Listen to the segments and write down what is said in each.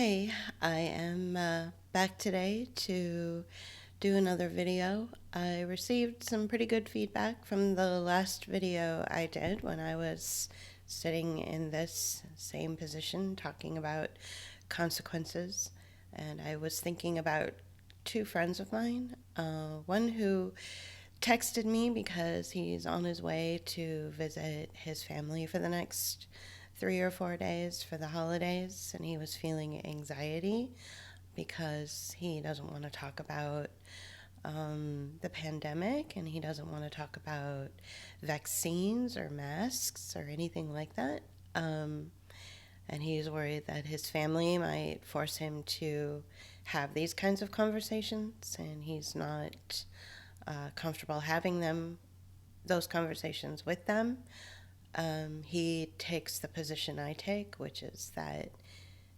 Hey, I am back today to do another video. I received some pretty good feedback from the last video I did when I was sitting in this same position talking about consequences. And I was thinking about two friends of mine. One who texted me because he's on his way to visit his family for the next 3 or 4 days for the holidays, and he was feeling anxiety because he doesn't want to talk about the pandemic, and he doesn't want to talk about vaccines or masks or anything like that. And he's worried that his family might force him to have these kinds of conversations, and he's not comfortable having those conversations with them. He takes the position I take, which is that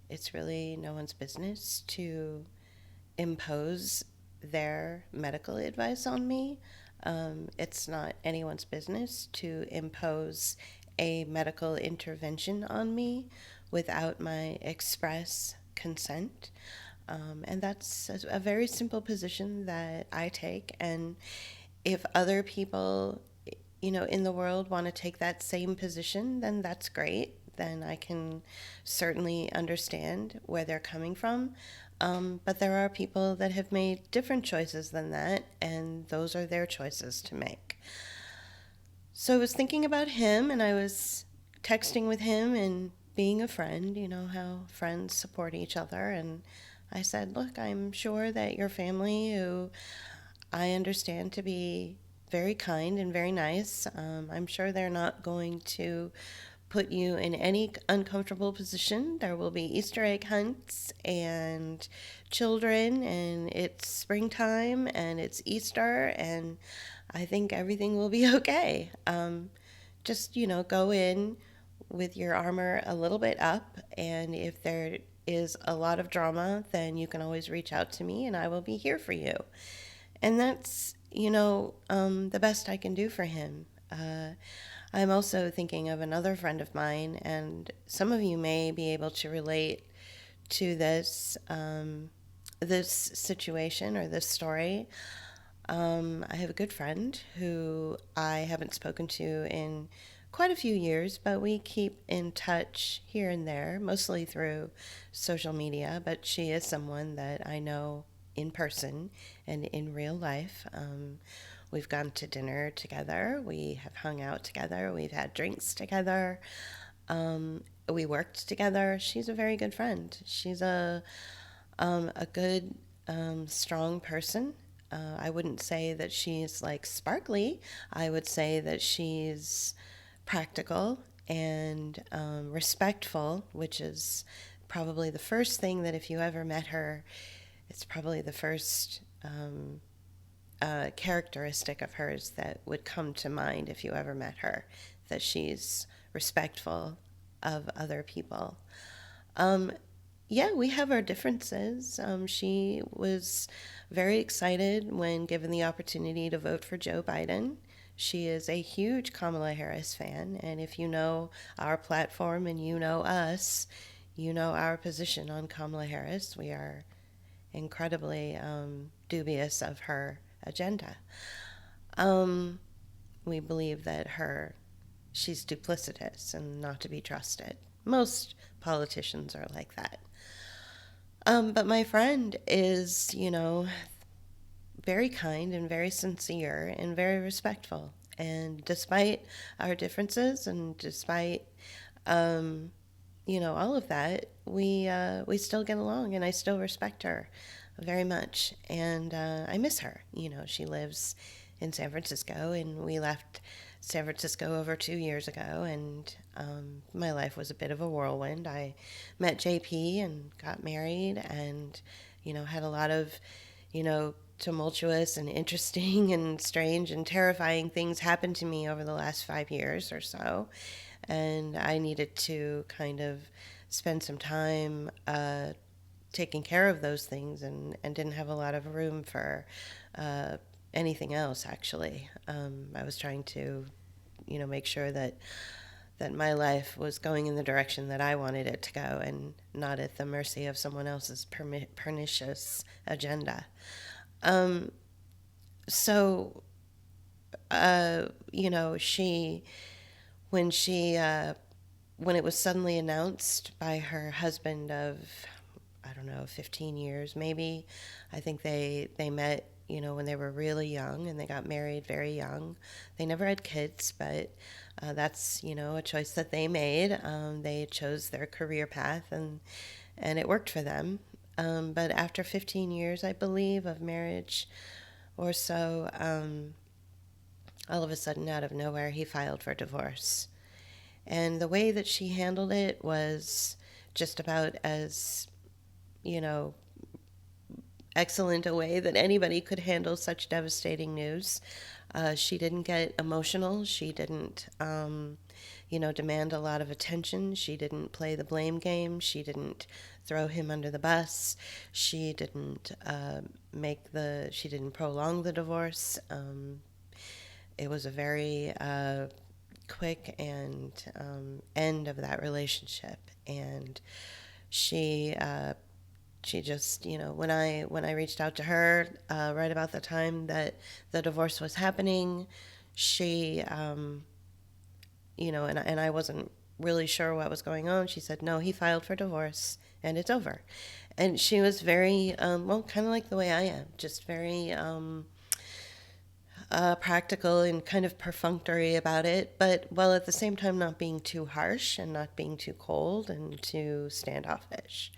it's really no one's business to impose their medical advice on me. It's not anyone's business to impose a medical intervention on me without my express consent. And that's a very simple position that I take. And if other people, in the world want to take that same position, then that's great. Then I can certainly understand where they're coming from. But there are people that have made different choices than that, and those are their choices to make. So I was thinking about him, and I was texting with him and being a friend, how friends support each other. And I said, look, I'm sure that your family, who I understand to be very kind and very nice, I'm sure they're not going to put you in any uncomfortable position. There will be Easter egg hunts and children, and it's springtime and it's Easter, and I think everything will be okay. Just, go in with your armor a little bit up, and if there is a lot of drama, then you can always reach out to me and I will be here for you. And that's, the best I can do for him. I'm also thinking of another friend of mine, and some of you may be able to relate to this situation or this story. I have a good friend who I haven't spoken to in quite a few years, but we keep in touch here and there, mostly through social media. But she is someone that I know in person and in real life. We've gone to dinner together, we have hung out together, we've had drinks together, we worked together. She's a very good friend. She's a good, strong person. I wouldn't say that she's like sparkly. I would say that she's practical and respectful, which is probably the first thing that if you ever met her, it's probably the first characteristic of hers that would come to mind if you ever met her, that she's respectful of other people. Um, yeah, we have our differences. She was very excited when given the opportunity to vote for Joe Biden. She is a huge Kamala Harris fan, and if you know our platform and you know us, you know our position on Kamala Harris. We are incredibly dubious of her agenda. Um, we believe that she's duplicitous and not to be trusted. Most politicians are like that. But my friend is, very kind and very sincere and very respectful. And despite our differences and despite, all of that, we still get along, and I still respect her very much. And I miss her. She lives in San Francisco, and we left San Francisco over 2 years ago, and my life was a bit of a whirlwind. I met JP and got married, and had a lot of tumultuous and interesting and strange and terrifying things happen to me over the last 5 years or so, and I needed to kind of spend some time taking care of those things, and didn't have a lot of room for uh, anything else, actually. I was trying to make sure that that my life was going in the direction that I wanted it to go and not at the mercy of someone else's pernicious agenda. Um, so, you know, when she, when it was suddenly announced by her husband of, I don't know, 15 years maybe, I think they met, you know, when they were really young, and they got married very young. They never had kids, but that's, you know, a choice that they made. They chose their career path, and it worked for them. But after 15 years, I believe, of marriage or so, all of a sudden, out of nowhere, he filed for divorce. And the way that she handled it was just about as, you know, excellent a way that anybody could handle such devastating news. She didn't get emotional. She didn't, you know, demand a lot of attention. She didn't play the blame game. She didn't throw him under the bus. She didn't she didn't prolong the divorce. It was a very quick and end of that relationship. And she she just, you know, when I reached out to her right about the time that the divorce was happening, she, you know, and I wasn't really sure what was going on. She said, no, he filed for divorce and it's over. And she was very, well, kind of like the way I am, just very practical and kind of perfunctory about it, but while at the same time not being too harsh and not being too cold and too standoffish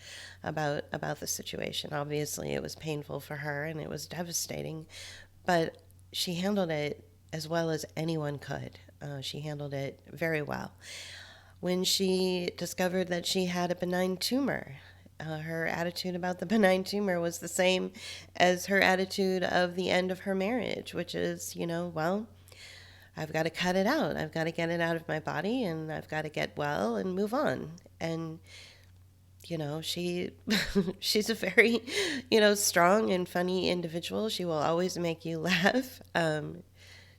about the situation. Obviously, it was painful for her and it was devastating, but she handled it as well as anyone could. She handled it very well. When she discovered that she had a benign tumor, her attitude about the benign tumor was the same as her attitude of the end of her marriage, which is, you know, well, I've got to cut it out. I've got to get it out of my body, and I've got to get well and move on. And, you know, she's a very, you know, strong and funny individual. She will always make you laugh.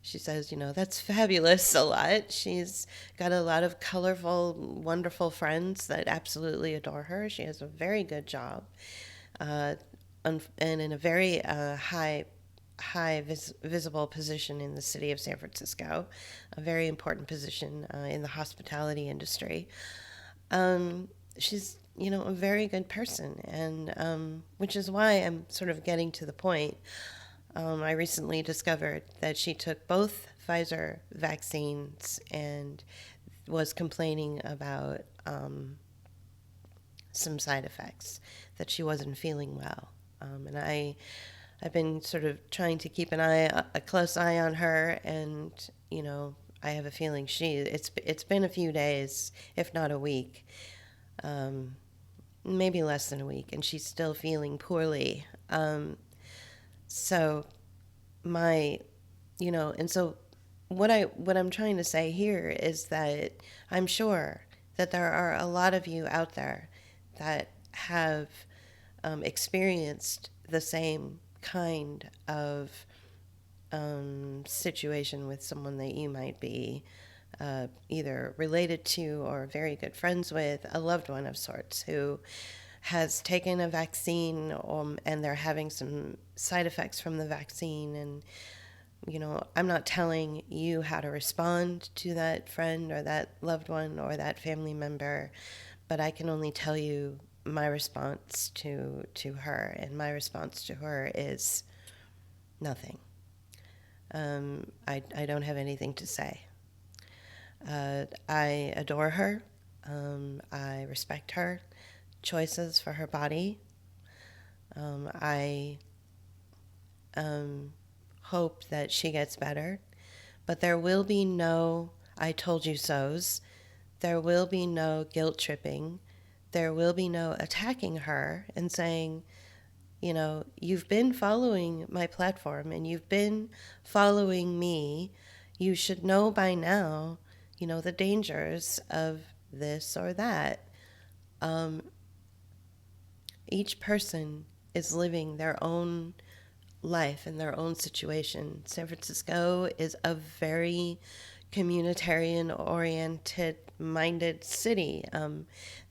She says, you know, that's fabulous a lot. She's got a lot of colorful, wonderful friends that absolutely adore her. She has a very good job, and in a very visible position in the city of San Francisco, a very important position in the hospitality industry. She's, you know, a very good person, and which is why I'm sort of getting to the point. I recently discovered that she took both Pfizer vaccines and was complaining about some side effects, that she wasn't feeling well. And I've been sort of trying to keep a close eye on her, and, you know, I have a feeling it's been a few days, if not a week, maybe less than a week, and she's still feeling poorly. So my, you know, and so what I'm trying to say here is that I'm sure that there are a lot of you out there that have experienced the same kind of situation with someone that you might be either related to or very good friends with, a loved one of sorts who has taken a vaccine, and they're having some side effects from the vaccine. And, you know, I'm not telling you how to respond to that friend or that loved one or that family member, but I can only tell you my response to her. And my response to her is nothing. I don't have anything to say. I adore her. I respect her choices for her body. I hope that she gets better, but there will be no I told you so's. There will be no guilt tripping. There will be no attacking her and saying, you know, you've been following my platform and you've been following me. You should know by now, you know, the dangers of this or that. Each person is living their own life in their own situation. San Francisco is a very communitarian oriented minded city.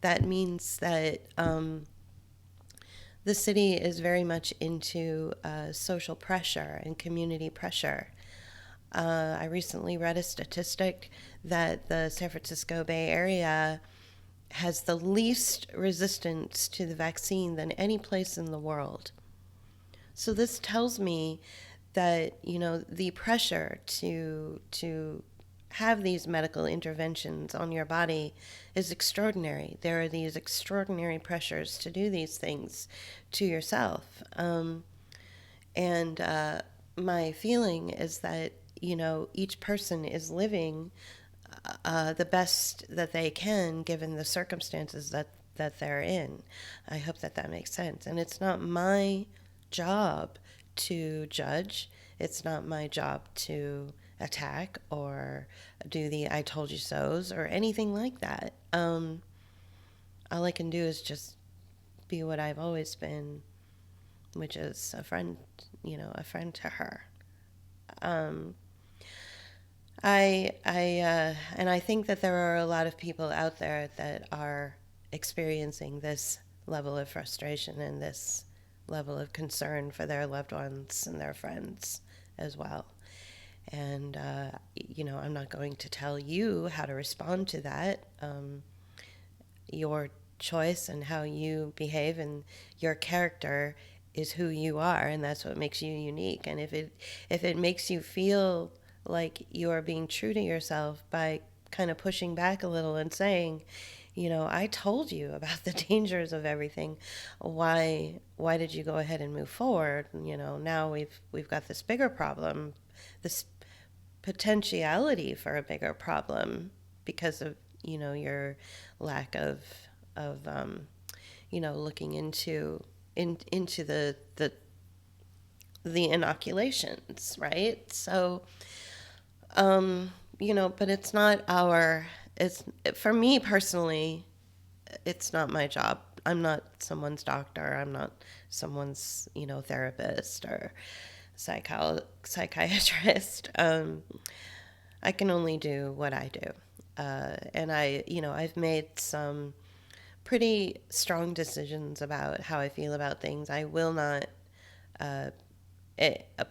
That means that the city is very much into social pressure and community pressure. I recently read a statistic that the San Francisco Bay Area has the least resistance to the vaccine than any place in the world. So this tells me that, you know, the pressure to have these medical interventions on your body is extraordinary. There are these extraordinary pressures to do these things to yourself. And my feeling is that, you know, each person is living the best that they can given the circumstances that they're in. I hope that that makes sense. And it's not my job to judge. It's not my job to attack or do the I told you so's or anything like that. All I can do is just be what I've always been, which is a friend, you know, a friend to her. And I think that there are a lot of people out there that are experiencing this level of frustration and this level of concern for their loved ones and their friends as well. And, you know, I'm not going to tell you how to respond to that. Your choice and how you behave and your character is who you are, and that's what makes you unique. And if it makes you feel like you are being true to yourself by kind of pushing back a little and saying, you know, I told you about the dangers of everything. Why did you go ahead and move forward? You know, now we've got this bigger problem, this potentiality for a bigger problem because of, you know, your lack of you know, looking into the inoculations, right? So you know, but it's not for me personally, it's not my job. I'm not someone's doctor. I'm not someone's, you know, therapist or psychiatrist. I can only do what I do. And you know, I've made some pretty strong decisions about how I feel about things. I will not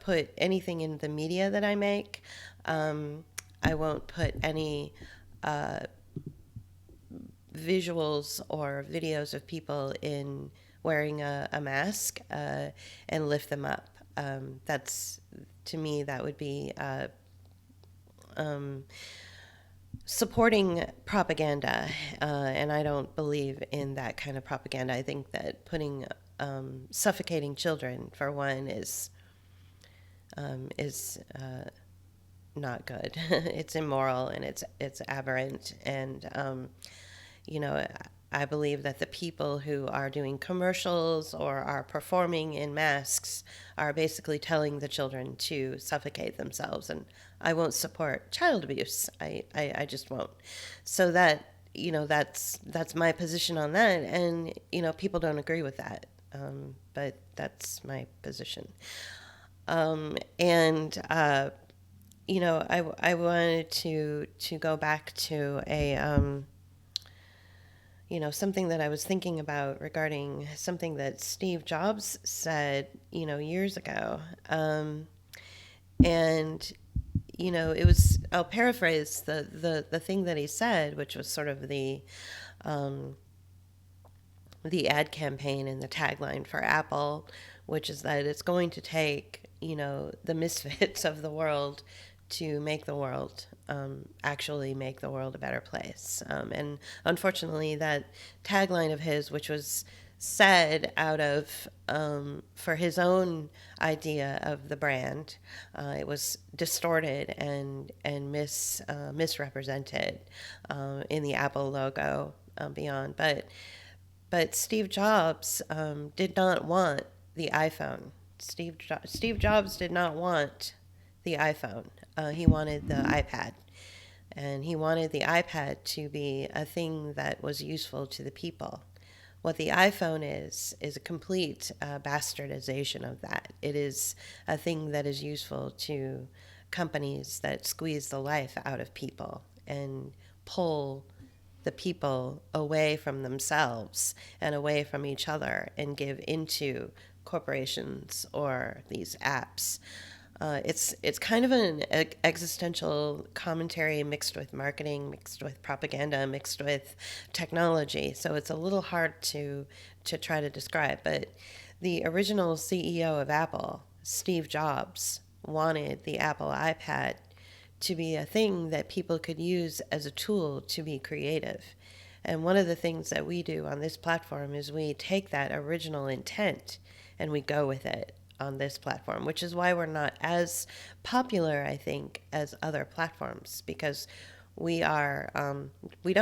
put anything in the media that I make. I won't put any visuals or videos of people in wearing a mask and lift them up. That's, to me, that would be supporting propaganda, and I don't believe in that kind of propaganda. I think that suffocating children, for one, is not good. It's immoral and it's aberrant. And you know, I believe that the people who are doing commercials or are performing in masks are basically telling the children to suffocate themselves. And I won't support child abuse. I just won't. So that, you know, that's my position on that. And, you know, people don't agree with that. But that's my position. And you know, I wanted to go back to a you know, something that I was thinking about regarding something that Steve Jobs said, you know, years ago. And, you know, I'll paraphrase the thing that he said, which was sort of the ad campaign and the tagline for Apple, which is that it's going to take, you know, the misfits of the world to make the world, actually make the world a better place. And unfortunately, that tagline of his, which was said out of, for his own idea of the brand, it was distorted and misrepresented in the Apple logo beyond. But Steve Jobs did not want the iPhone. Steve Jobs did not want the iPhone. He wanted the iPad. And he wanted the iPad to be a thing that was useful to the people. What the iPhone is a complete bastardization of that. It is a thing that is useful to companies that squeeze the life out of people and pull the people away from themselves and away from each other and give into corporations or these apps. It's kind of an existential commentary mixed with marketing, mixed with propaganda, mixed with technology. So it's a little hard to try to describe. But the original CEO of Apple, Steve Jobs, wanted the Apple iPad to be a thing that people could use as a tool to be creative. And one of the things that we do on this platform is we take that original intent and we go with it on this platform, which is why we're not as popular, I think, as other platforms, because we don't, we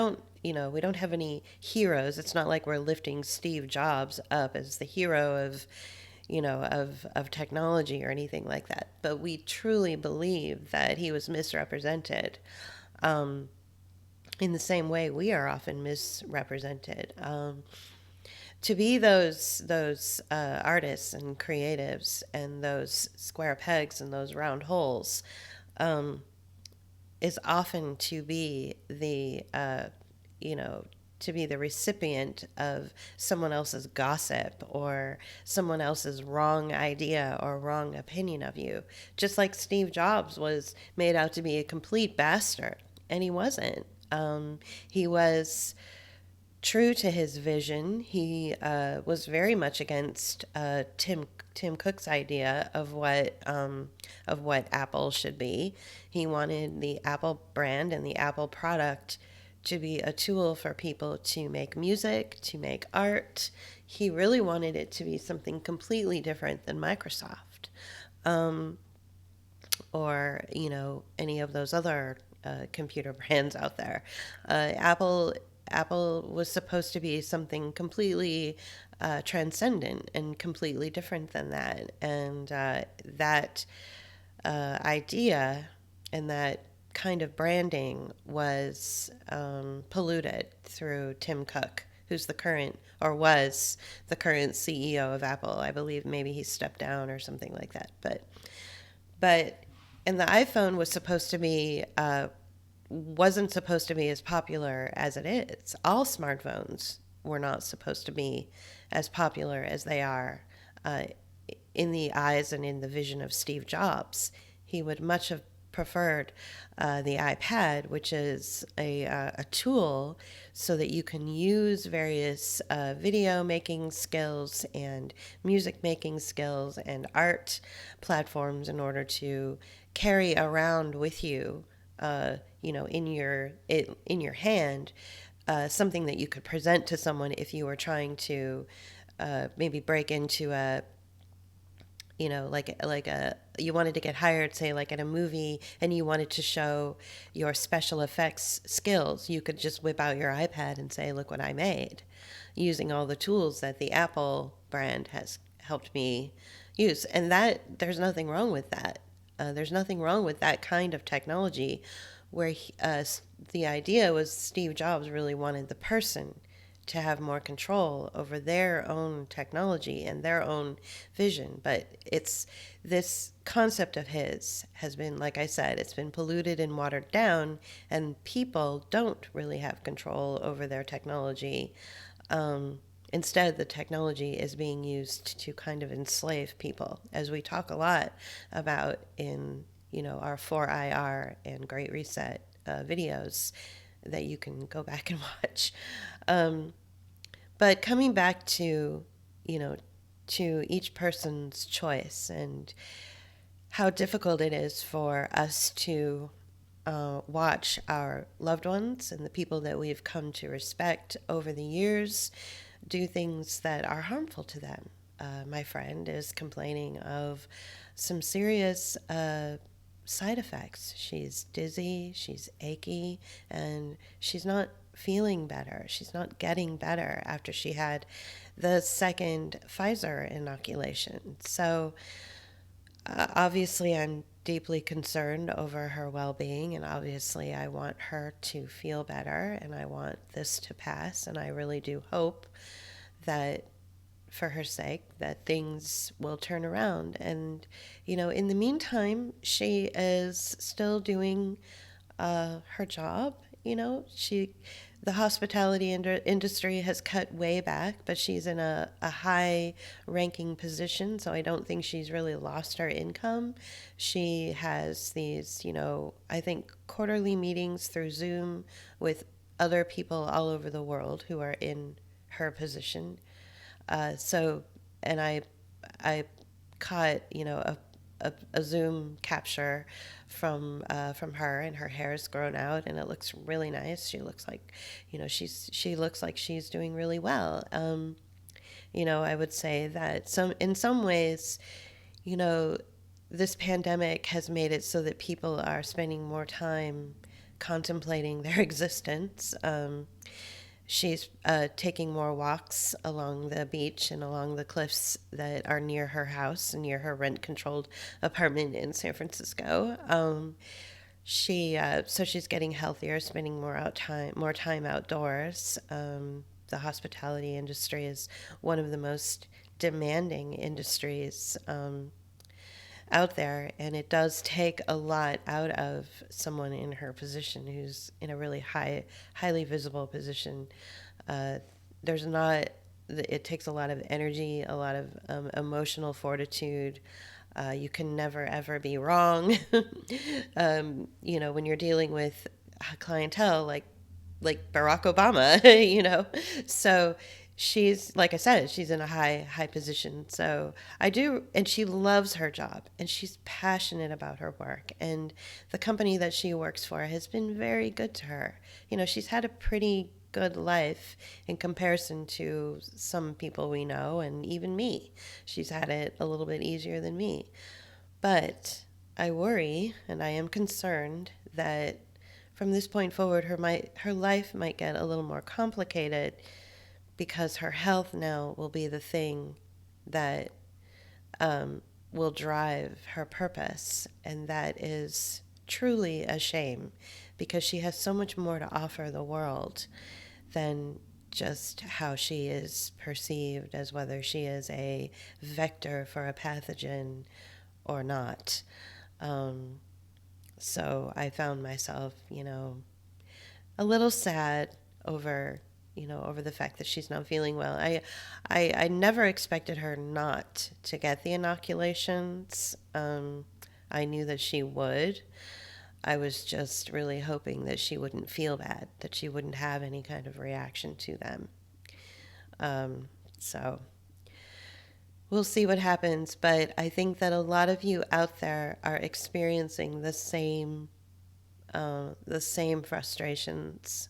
don't have any heroes. It's not like we're lifting Steve Jobs up as the hero of, of technology or anything like that. But we truly believe that he was misrepresented. In the same way we are often misrepresented. To be those artists and creatives and those square pegs and those round holes is often to be to be the recipient of someone else's gossip or someone else's wrong idea or wrong opinion of you. Just like Steve Jobs was made out to be a complete bastard, and he wasn't. He was true to his vision. He was very much against Tim Cook's idea of what Apple should be. He wanted the Apple brand and the Apple product to be a tool for people to make music, to make art. He really wanted it to be something completely different than Microsoft, or any of those other computer brands out there. Apple was supposed to be something completely transcendent and completely different than that. And that idea and that kind of branding was polluted through Tim Cook, who's the current, or was the current CEO of Apple. I believe maybe he stepped down or something like that. But and the iPhone was supposed to be wasn't supposed to be as popular as it is. All smartphones were not supposed to be as popular as they are in the eyes and in the vision of Steve Jobs. He would much have preferred the iPad, which is a tool so that you can use various video making skills and music making skills and art platforms in order to carry around with you, in your hand, something that you could present to someone if you were trying to maybe break into a you wanted to get hired, say, like at a movie, and you wanted to show your special effects skills. You could just whip out your iPad and say, look what I made, using all the tools that the Apple brand has helped me use. And that there's nothing wrong with that. There's nothing wrong with that kind of technology where the idea was Steve Jobs really wanted the person to have more control over their own technology and their own vision. But it's this concept of his has been, like I said, it's been polluted and watered down, and people don't really have control over their technology. Instead, the technology is being used to kind of enslave people, as we talk a lot about in our 4IR and Great Reset videos that you can go back and watch. But coming back to, to each person's choice and how difficult it is for us to watch our loved ones and the people that we've come to respect over the years do things that are harmful to them. My friend is complaining of some serious side effects. She's dizzy, she's achy, and she's not feeling better. She's not getting better after she had the second Pfizer inoculation. So obviously I'm deeply concerned over her well-being, and obviously I want her to feel better, and I want this to pass, and I really do hope that for her sake, that things will turn around. And, in the meantime, she is still doing her job. The hospitality industry has cut way back, but she's in a high ranking position, so I don't think she's really lost her income. She has these, I think quarterly meetings through Zoom with other people all over the world who are in her position. So, and I caught, a Zoom capture from her, and her hair is grown out, and it looks really nice. She looks like, she looks like she's doing really well. I would say that in some ways, you know, this pandemic has made it so that people are spending more time contemplating their existence. She's taking more walks along the beach and along the cliffs that are near her house and near her rent-controlled apartment in San Francisco. So she's getting healthier, spending more time outdoors. The hospitality industry is one of the most demanding industries out there, and it does take a lot out of someone in her position who's in a really highly visible position. Uh, there's not It takes a lot of energy, a lot of emotional fortitude. You can never ever be wrong. When you're dealing with clientele like Barack Obama, So she's, like I said, she's in a high position. So I do, and she loves her job, and she's passionate about her work. And the company that she works for has been very good to her. She's had a pretty good life in comparison to some people we know, and even me. She's had it a little bit easier than me. But I worry, and I am concerned that from this point forward, her life might get a little more complicated, because her health now will be the thing that will drive her purpose. And that is truly a shame, because she has so much more to offer the world than just how she is perceived, as whether she is a vector for a pathogen or not. So I found myself, a little sad over the fact that she's not feeling well. I never expected her not to get the inoculations. I knew that she would. I was just really hoping that she wouldn't feel bad, that she wouldn't have any kind of reaction to them. So we'll see what happens, but I think that a lot of you out there are experiencing the same frustrations,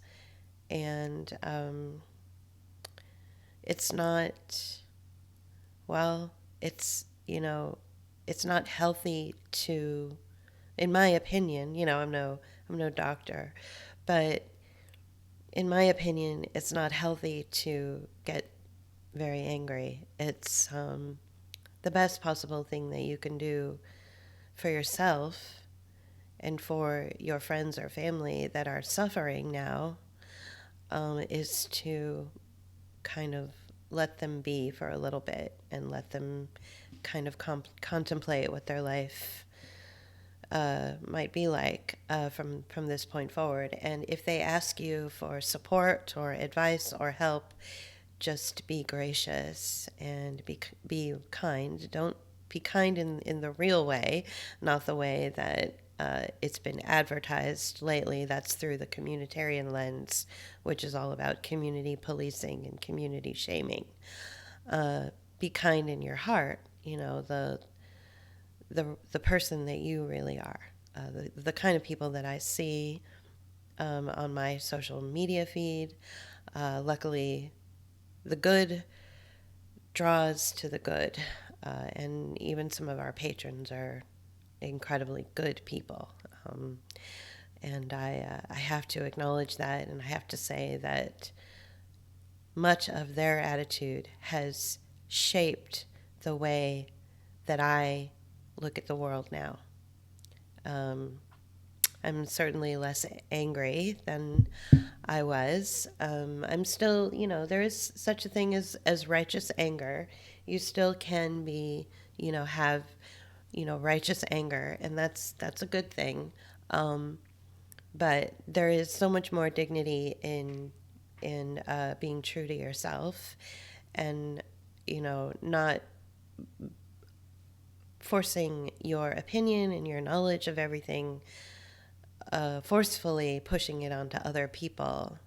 and it's not, well, it's not healthy to, in my opinion, I'm no doctor, but in my opinion, it's not healthy to get very angry. It's the best possible thing that you can do for yourself and for your friends or family that are suffering now, is to kind of let them be for a little bit, and let them kind of contemplate what their life might be like from this point forward. And if they ask you for support or advice or help, just be gracious and be kind. Don't be kind in the real way, not the way that it's been advertised lately. That's through the communitarian lens, which is all about community policing and community shaming. Be kind in your heart, the person that you really are. The kind of people that I see on my social media feed. Luckily, the good draws to the good, and even some of our patrons are incredibly good people. And I have to acknowledge that, and I have to say that much of their attitude has shaped the way that I look at the world now. I'm certainly less angry than I was. I'm still, there is such a thing as righteous anger. You still can be, have, righteous anger, and that's a good thing. Um, but there is so much more dignity in being true to yourself, and not forcing your opinion and your knowledge of everything, forcefully pushing it onto other people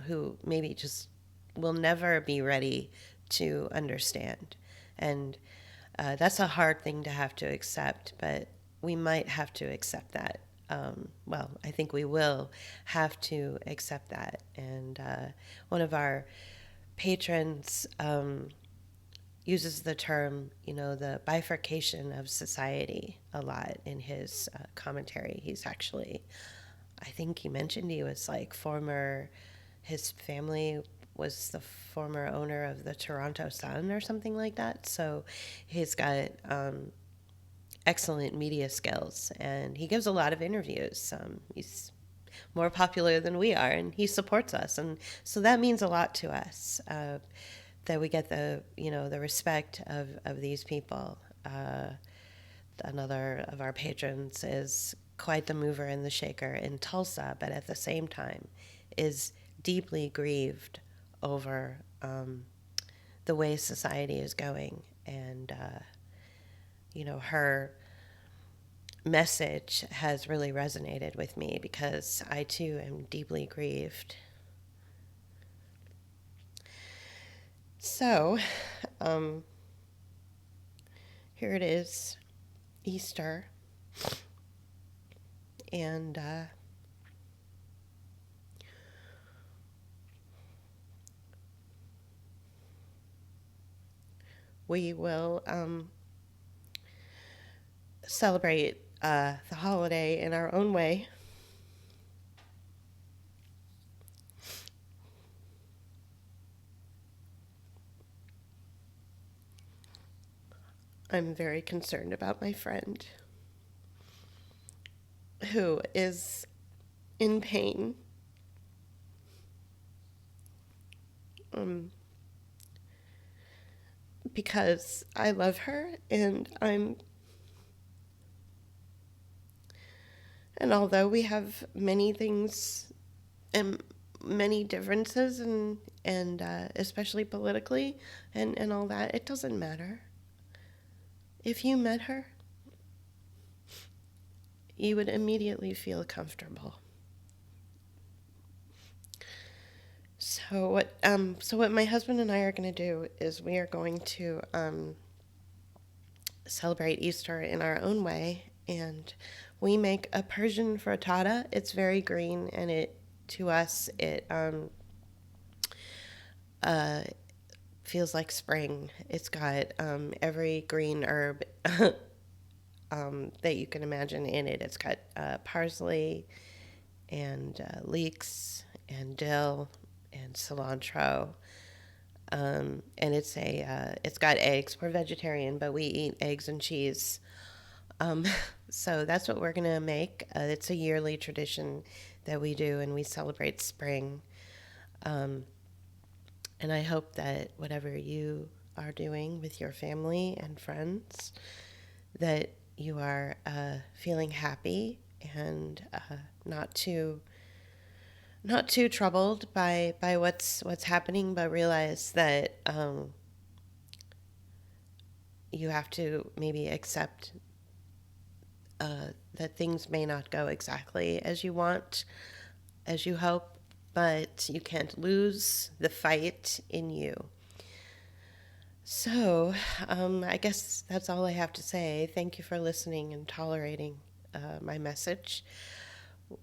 who maybe just will never be ready to understand. And that's a hard thing to have to accept, but we might have to accept that. Well, I think we will have to accept that. And one of our patrons uses the term, the bifurcation of society a lot in his commentary. He's actually, I think he mentioned he was like his family was the former owner of the Toronto Sun or something like that. So he's got excellent media skills, and he gives a lot of interviews. He's more popular than we are, and he supports us, and so that means a lot to us, that we get the respect of these people. Another of our patrons is quite the mover and the shaker in Tulsa, but at the same time is deeply grieved over the way society is going. And, her message has really resonated with me because I too am deeply grieved. So, here it is, Easter, and we will celebrate the holiday in our own way. I'm very concerned about my friend who is in pain. Because I love her, and although we have many things and many differences, and especially politically and all that, it doesn't matter. If you met her, you would immediately feel comfortable. So what my husband and I are going to do is we are going to celebrate Easter in our own way, and we make a Persian frittata. It's very green, and to us it feels like spring. It's got every green herb that you can imagine in it. It's got parsley and leeks and dill and cilantro. And it's got eggs. We're vegetarian, but we eat eggs and cheese. So that's what we're going to make. It's a yearly tradition that we do, and we celebrate spring. And I hope that whatever you are doing with your family and friends, that you are feeling happy and not too troubled by what's happening, but realize that you have to maybe accept that things may not go exactly as you want, as you hope, but you can't lose the fight in you. So I guess that's all I have to say. Thank you for listening and tolerating my message.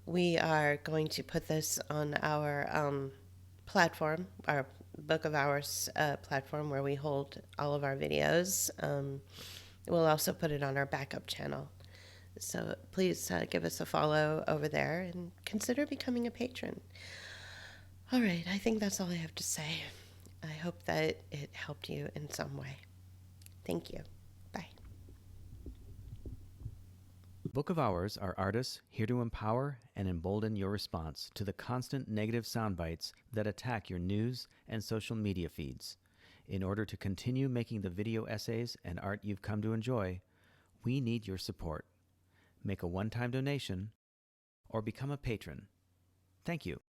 We are going to put this on our platform, our Book of Hours platform, where we hold all of our videos. We'll also put it on our backup channel. So please give us a follow over there and consider becoming a patron. All right, I think that's all I have to say. I hope that it helped you in some way. Thank you. Bye. Book of Hours are artists here to empower and embolden your response to the constant negative sound bites that attack your news and social media feeds. In order to continue making the video essays and art you've come to enjoy, we need your support. Make a one-time donation or become a patron. Thank you.